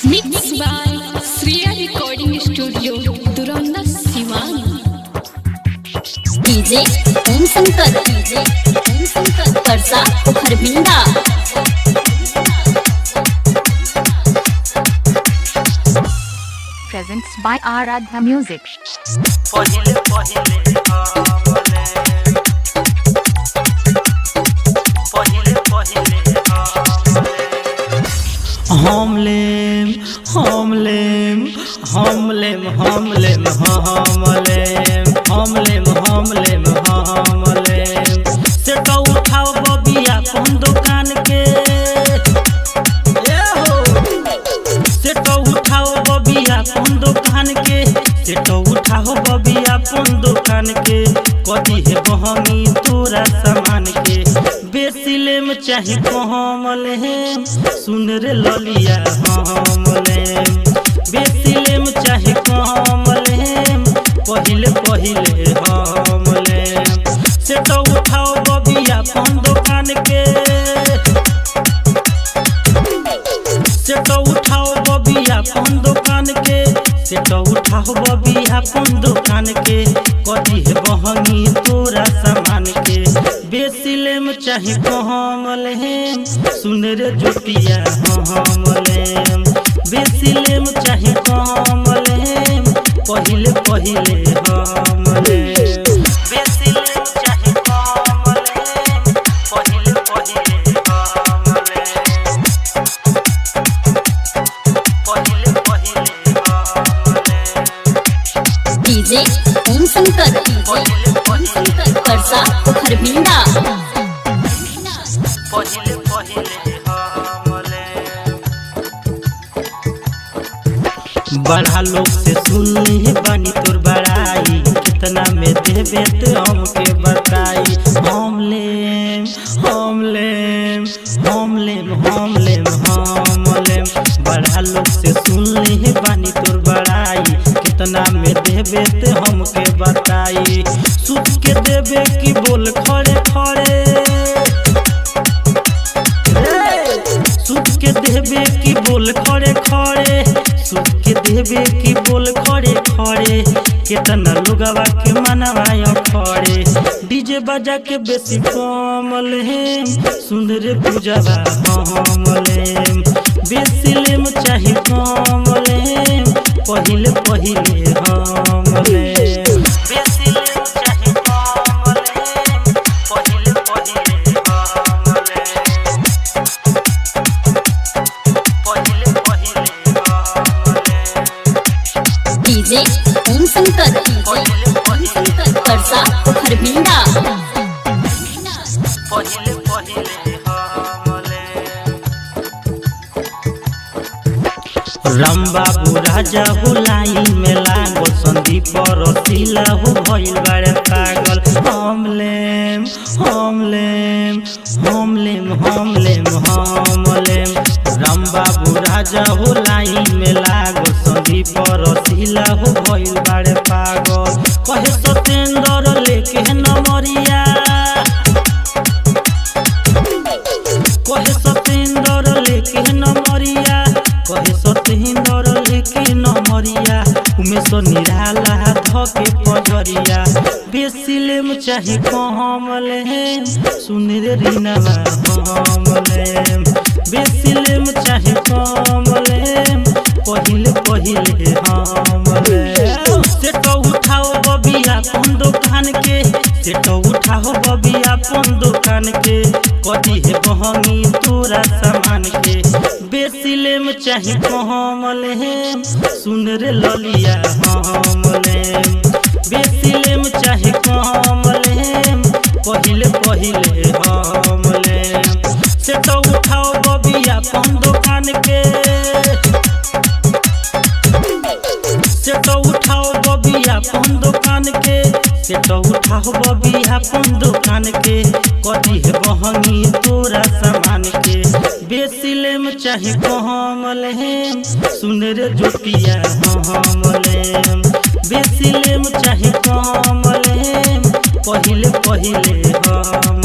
Mixed by Sriya Recording Studio, Duranda, Siwan. DJ Om Shankar Parsa Harbinda. Presents by Aradhya Music. हमलेम हमलेम हमलेम हमलेम हमलेम हमलेम हमलेम हमलेम सेटा उठाओ बबिया कौन दुकान के सेटा उठाओ बबिया कौन दुकान के सेटा उठाओ बबिया कौन दुकान के कदी है बहमी तोरा सामान के बेसिलेम चाहे कहमलेम सुन रे ललिया हमलेम बेसिलेम चाहे कहमलेम पहिले पहिले हमलेम सेटा उठाओ बबिया कौन दुकान के सेटा उठाओ बबिया कौन दुकान के सेटा उठाओ बबिया कौन दुकान के कदी है बहनी तोरा सामान के बेसिलेम चाहे कहमलेम सुन रे जुटिया हमलेम बेसिलेम चाहे कहमलेम पहिले पहिले हमलेम बेसिलेम चाहे कहमलेम पहिले पहिले हमलेम पहिले पहिले हमलेम DJ Om Shankar Parsa Harbinda. पहिले पहिले हमलेम बड़ा लोग से सुननी बानी तोर बड़ाई कितना में देबे तो हमके बताई हमलेम हमलेम हमलेम हमलेम हमलेम बड़ा लोग से सुननी बानी तोर बड़ाई कितना में देबे तो हमके बताई सूत के देबे की बोल खड़े खड़े सूत के देबे की बोल खड़े खड़े सूत के देबे की बोल खड़े खड़े कितना लोगवा के मनवाया खड़े डीजे बजा के बेसी कमलेम सुन रे पूजवा हमलेम बेसिलेम चाहे कमलेम पहिले पहिले हमलेम बेसिलेम चाहे कमलेम पहिले पहिले हमलेम पहिले पहिले हमलेम DJ Om Shankar Parsa Harbinda. पहिले पहिले हमलेम राम बाबू राजा हो लाइन में लागो संदीप रसीला हो भइल बारे पागल हमलेम हमलेम हमलेम हमलेम हमलेम राम बाबू राजा हो लाइन में लागो संदीप रसीला हो भइल बारे पागल कहे सतेंद्र लेके नमरिया कहे सतेंद्र लेके नमरिया कहे सतेंद्र लेके नमरिया उमेश निराला धके पजरिया बेसिलेम चाहे कहमलेम सुन रे रीनावा हमलेम बेसिलेम चाहे कहमलेम पहिले पहिले हमलेम सेटा उठाओ बबिया कौन दुकान के सेटा उठाओ बबिया कौन दुकान के कदी है बहनी तोरा सामान के बेसिलेम चाहे कहमलेम सुन रे ललिया हमलेम बेसिलेम चाहे कहमलेम पहिले पहिले हमलेम सेटा उठाओ बबिया कौन दुकान के सेटा उठाओ बबिया कौन दुकान के सेटा उठाओ बबिया कौन दुकान के कदी है बहनी तोरा सामान के बेसिलेम चाहे कहमलेम सुन रे जुटिया हमलेम बेसिलेम चाहे कहमलेम पहिले पहिले हम